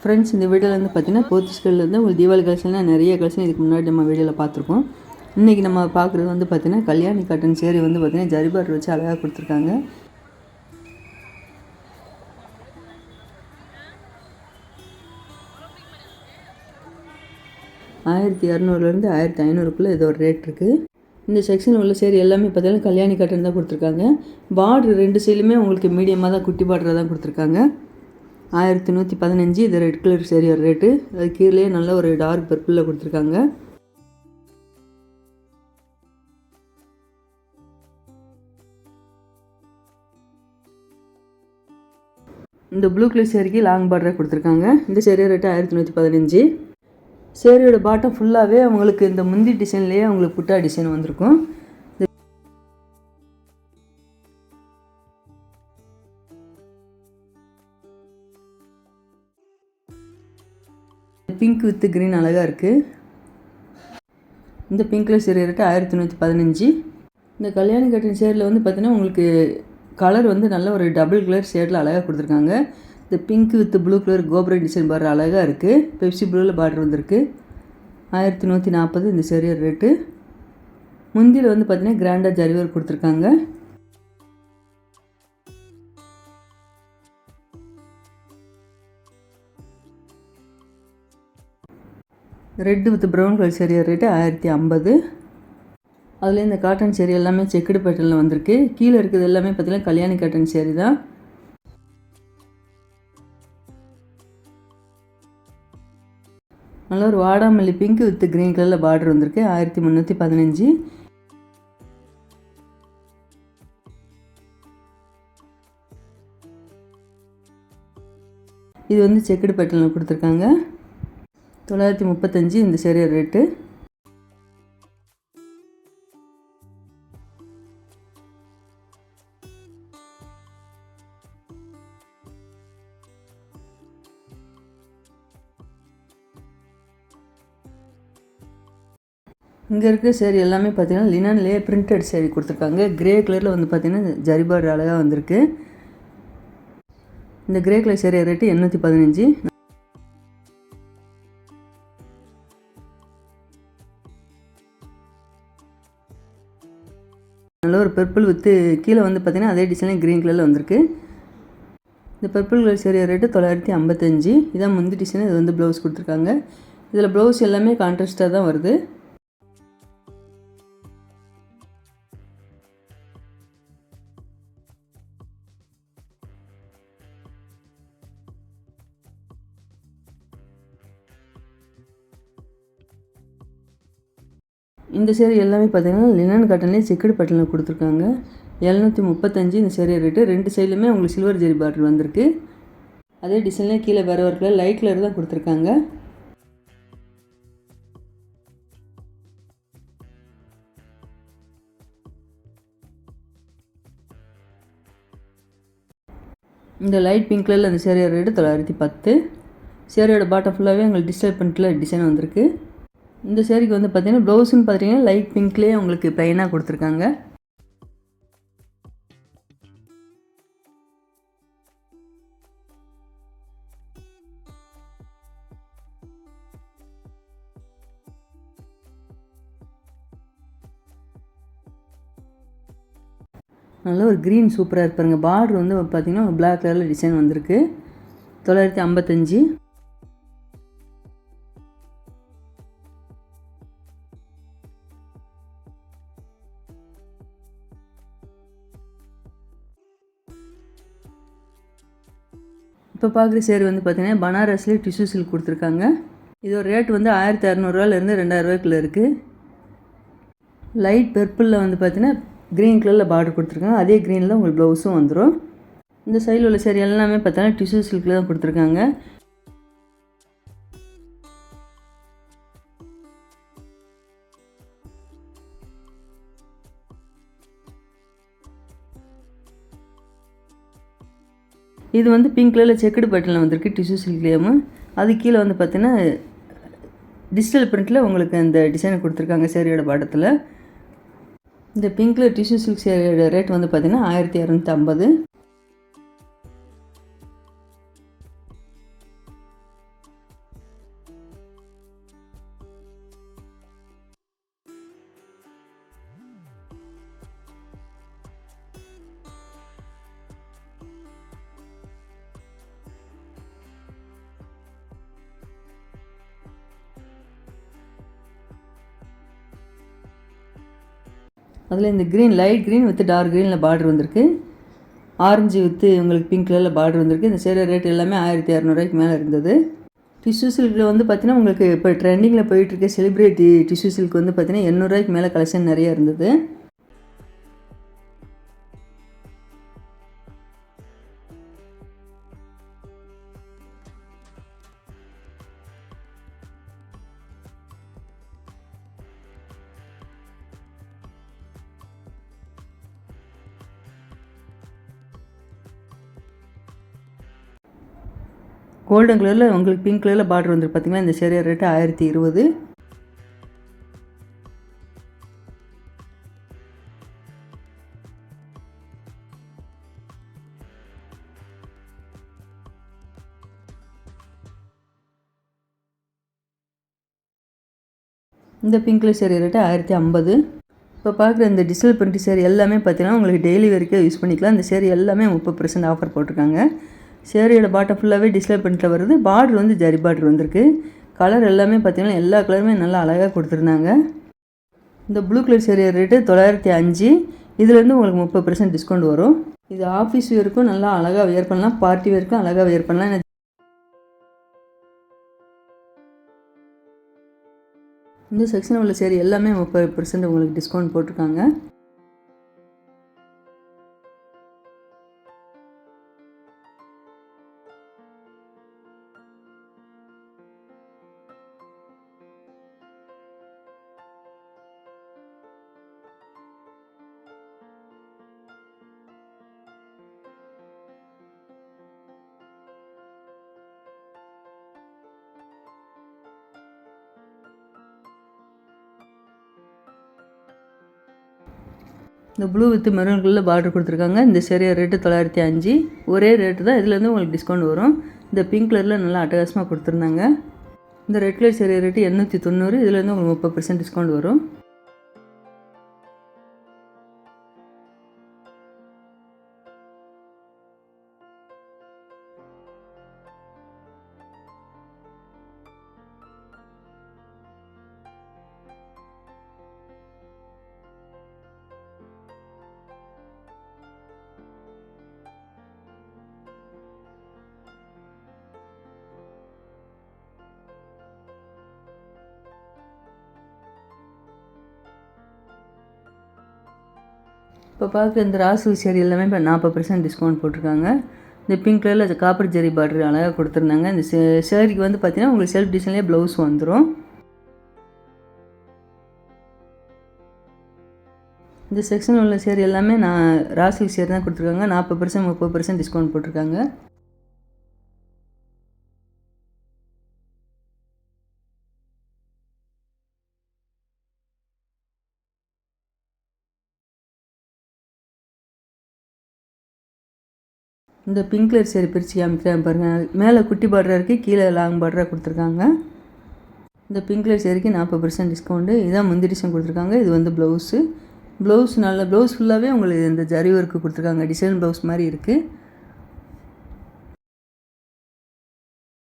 Friends, இந்த வீடியோவில் வந்து பார்த்தீங்கன்னா போர்ச்சுகல்லேருந்து ஒரு தீபாவளி கலெக்ஷன்லாம் நிறைய கலெக்ஷன் இதுக்கு முன்னாடி நம்ம வீடியோவில் பார்த்துருக்கோம். இன்றைக்கி நம்ம பார்க்குறது வந்து பார்த்திங்கன்னா கல்யாணி காட்டன் சேரீ வந்து பார்த்திங்கன்னா ஜரி பார்டர் வச்சு அழகாக கொடுத்துருக்காங்க. $1200 1500 இதோட ரேட் இருக்குது. இந்த செக்ஷனில் உள்ள சேரீ எல்லாமே பார்த்தீங்கன்னா கல்யாணி காட்டன் தான் கொடுத்துருக்காங்க. பார்டர் ரெண்டு சைடுமே உங்களுக்கு மீடியமாக தான், குட்டி பார்டராக தான் கொடுத்துருக்காங்க. 1115 இது ரெட் கலர் சேரீயோட ரேட்டு. அது கீழே நல்ல ஒரு டார்க் பர்பிளில் கொடுத்துருக்காங்க. இந்த ப்ளூ கலர் சேரீக்கு லாங் பார்டராக கொடுத்துருக்காங்க. இந்த சேரீ ரேட்டு 1115. சேரீயோட பாட்டம் ஃபுல்லாகவே அவங்களுக்கு இந்த முந்தி டிசைன்லேயே அவங்களுக்கு புட்டா டிசைன் வந்திருக்கும். பிங்க் வித் க்ரீன் அழகாக இருக்குது. இந்த பிங்க் கலர் சேரீ ரேட்டு 1115. இந்த கல்யாணி காட்டன் சேரில் வந்து பார்த்திங்கன்னா உங்களுக்கு கலர் வந்து நல்ல ஒரு டபுள் கலர் ஷேடில் அழகாக கொடுத்துருக்காங்க. இந்த பிங்க் வித் ப்ளூ கலர் கோபுரம் டிசைன் பார்டர் அழகாக இருக்குது. பெப்சி ப்ளூவில் பார்டர் வந்திருக்கு. 1140 இந்த சேரீயோட ரேட்டு. முந்தியில் வந்து பார்த்திங்கன்னா கிராண்டாக ஜரி ஒர்க் கொடுத்துருக்காங்க. ரெட் வித் ப்ரௌன் கலர் சேரீயோட ரேட்டு 1050. அதில் இந்த காட்டன் சேரீ எல்லாமே செக்குடு பேட்டர்னில் வந்திருக்கு. கீழே இருக்கிறது எல்லாமே பார்த்திங்கன்னா கல்யாணி காட்டன் சேரீ தான். நல்ல ஒரு வாடாமல்லி பிங்க் வித் க்ரீன் கலரில் பார்டர் வந்திருக்கு. 1315. இது வந்து செக்குடு பேட்டர்னில் கொடுத்துருக்காங்க. 935 இந்த சேரீயோட ரேட்டு. இங்கே இருக்க சேரீ எல்லாமே பார்த்திங்கன்னா லினன்லேயே பிரிண்டட் சேரீ கொடுத்துருக்காங்க. கிரே கலரில் வந்து பார்த்திங்கன்னா ஜரி பார்டர் அழகாக வந்திருக்கு. இந்த கிரே கலர் சேரீ ரேட்டு 815. நல்ல ஒரு பர்பிள் வித்து கீழே வந்து பார்த்திங்கன்னா அதே டிசைனில் க்ரீன் கலரில் வந்திருக்கு. இந்த பர்பிள் கலர் சேரீ ரேட்டு 955. இதான் முந்தி டிசைன். இது வந்து ப்ளவுஸ் கொடுத்துருக்காங்க. இதில் ப்ளவுஸ் எல்லாமே கான்ட்ராஸ்டாக தான் வருது. இந்த சேரீ எல்லாமே பார்த்திங்கன்னா லினன் காட்டன்லேயே செக்குடு பேட்டர்னில் கொடுத்துருக்காங்க. 735 இந்த சேரீ ரேட்டு. ரெண்டு சைட்லையுமே உங்களுக்கு சில்வர் ஜெரி பார்டர் வந்திருக்கு. அதே டிசைன்லேயே கீழே வேறு ஒரு கலர் லைட் கலர் தான் கொடுத்துருக்காங்க. இந்த லைட் பிங்க் கலரில் அந்த சேரீயோட ரேட்டு 910. சேரீயோட பாட்டம் ஃபுல்லாகவே உங்களுக்கு டிஜிட்டல் பிரிண்டில் டிசைன் வந்திருக்கு. இந்த சேரீக்கு வந்து பார்த்திங்கன்னா ப்ளவுஸுன்னு பார்த்தீங்கன்னா லைட் பிங்க்லேயே உங்களுக்கு ப்ளைனாக கொடுத்துருக்காங்க. நல்ல ஒரு க்ரீன் சூப்பராக இருப்பாருங்க. பார்டர் வந்து பார்த்திங்கன்னா ஒரு பிளாக் கலரில் டிசைன் வந்திருக்கு. 955. இப்போ பார்க்குற சேரீ வந்து பார்த்திங்கன்னா பனாரஸ்லேயே டிஷ்யூ சில்க் கொடுத்துருக்காங்க. இதோட ரேட் வந்து $1600 $2000 இருக்குது. லைட் பர்பிளில் வந்து பார்த்திங்கன்னா க்ரீன் கலரில் பார்டர் கொடுத்துருக்காங்க. அதே க்ரீனில் உங்களுக்கு ப்ளவுஸும் வந்துடும். இந்த சைடில் உள்ள சேரீ எல்லாமே பார்த்தீங்கன்னா டிஷ்யூ சில்கில் தான் கொடுத்துருக்காங்க. இது வந்து பிங்க் கலரில் செக்குடு பேட்டர்னில் வந்திருக்கு. டிஷ்யூ சில்க்லேயும் அது கீழே வந்து பார்த்திங்கன்னா டிஜிட்டல் பிரிண்டில் உங்களுக்கு அந்த டிசைனை கொடுத்துருக்காங்க சேரீயோட பாட்டத்தில். இந்த பிங்க் கலர் டிஷ்யூ சில்க் சேரீயோட ரேட் வந்து பார்த்திங்கன்னா 1250. அதில் இந்த லைட் க்ரீன் வித் டார்க் க்ரீனில் பார்டர் வந்திருக்கு. ஆரஞ்சு வித்து உங்களுக்கு பிங்க் கலரில் பார்டர் வந்திருக்கு. இந்த சேரீ ரேட் எல்லாமே 1200 மேலே இருந்தது. டிஷ்யூ சில்கில் வந்து பார்த்தீங்கன்னா உங்களுக்கு இப்போ ட்ரெண்டிங்கில் போயிட்டுருக்க செலிப்ரிட்டி டிஷ்யூ சில்க் வந்து பார்த்தீங்கன்னா 800 மேலே கலெக்ஷன் நிறையா இருந்தது. கோல்டன் கலரில் உங்களுக்கு பிங்க் கலரில் பார்டர் வந்துருக்கு பார்த்தீங்கன்னா. இந்த சேரீ ரேட்டு 1020. இந்த பிங்க் கலர் சேரீ ரேட்டு 1050. இப்போ பார்க்குற இந்த டிஜிட்டல் பிரிண்ட் சேரீ எல்லாமே பார்த்தீங்கன்னா உங்களுக்கு டெய்லி வரைக்கும் யூஸ் பண்ணிக்கலாம். இந்த சேரீ எல்லாமே 30% ஆஃபர் போட்டிருக்காங்க. சேரீயோட பாட்டம் ஃபுல்லாகவே டிஸ்பிளே பிரிண்ட்டில் வருது. பார்டர் வந்து ஜரி பார்டர் வந்திருக்கு. கலர் எல்லாமே பார்த்திங்கன்னா எல்லா கலருமே நல்லா அழகாக கொடுத்துருந்தாங்க. இந்த ப்ளூ கலர் சேரீ ரேட்டு 905. இதுலேருந்து உங்களுக்கு 30% டிஸ்கவுண்ட் வரும். இது ஆஃபீஸ் வேருக்கும் நல்லா அழகாக வியர் பண்ணலாம், பார்ட்டி வேருக்கும் அழகாக வியர் பண்ணலாம். இந்த செக்ஷன் உள்ள சேரீ எல்லாமே 30% உங்களுக்கு டிஸ்கவுண்ட் போட்டிருக்காங்க. இந்த ப்ளூ வித் மெரூன் கலரில் பார்டர் கொடுத்துருக்காங்க. இந்த சேரீ ரேட்டு 905. ஒரே ரேட்டு தான். இதுலேருந்து உங்களுக்கு டிஸ்கவுண்ட் வரும். இந்த பிங்க் கலரில் நல்லா அட்டகாசமாக கொடுத்துருந்தாங்க. இந்த ரெட் கலர் சேரீ ரேட்டு 890. இதுலேருந்து உங்களுக்கு 30% டிஸ்கவுண்ட் வரும். இப்போ பார்க்குற இந்த ராசில் சேரீ எல்லாமே இப்போ 40% டிஸ்கவுண்ட் போட்டிருக்காங்க. இந்த பிங்க் கலரில் காப்பர் ஜெரி பார்டர் அழகாக கொடுத்துருந்தாங்க. இந்த சேரீக்கு வந்து பார்த்தீங்கன்னா உங்களுக்கு செல்ஃப் டிசைன்லேயே ப்ளவுஸ் வந்துடும். இந்த செக்ஷன் உள்ள சேரீ எல்லாமே ராசில் சேரீ தான் கொடுத்துருக்காங்க. 40% 30% டிஸ்கவுண்ட் போட்டிருக்காங்க. இந்த பிங்க் கலர் சேரீ பிரித்து காமிக்கிறேன் பாருங்கள். மேலே குட்டி பார்டராக இருக்குது, கீழே லாங் பார்டராக கொடுத்துருக்காங்க. இந்த பிங்க் கலர் சேரீக்கு 40% டிஸ்கவுண்ட்டு. இதுதான் முந்தி டிசைன் கொடுத்துருக்காங்க. இது வந்து ப்ளவுஸு நல்ல ப்ளவுஸ் ஃபுல்லாகவே உங்களுக்கு இந்த ஜரி ஒர்க்கு கொடுத்துருக்காங்க. டிசைன் ப்ளவுஸ் மாதிரி இருக்குது.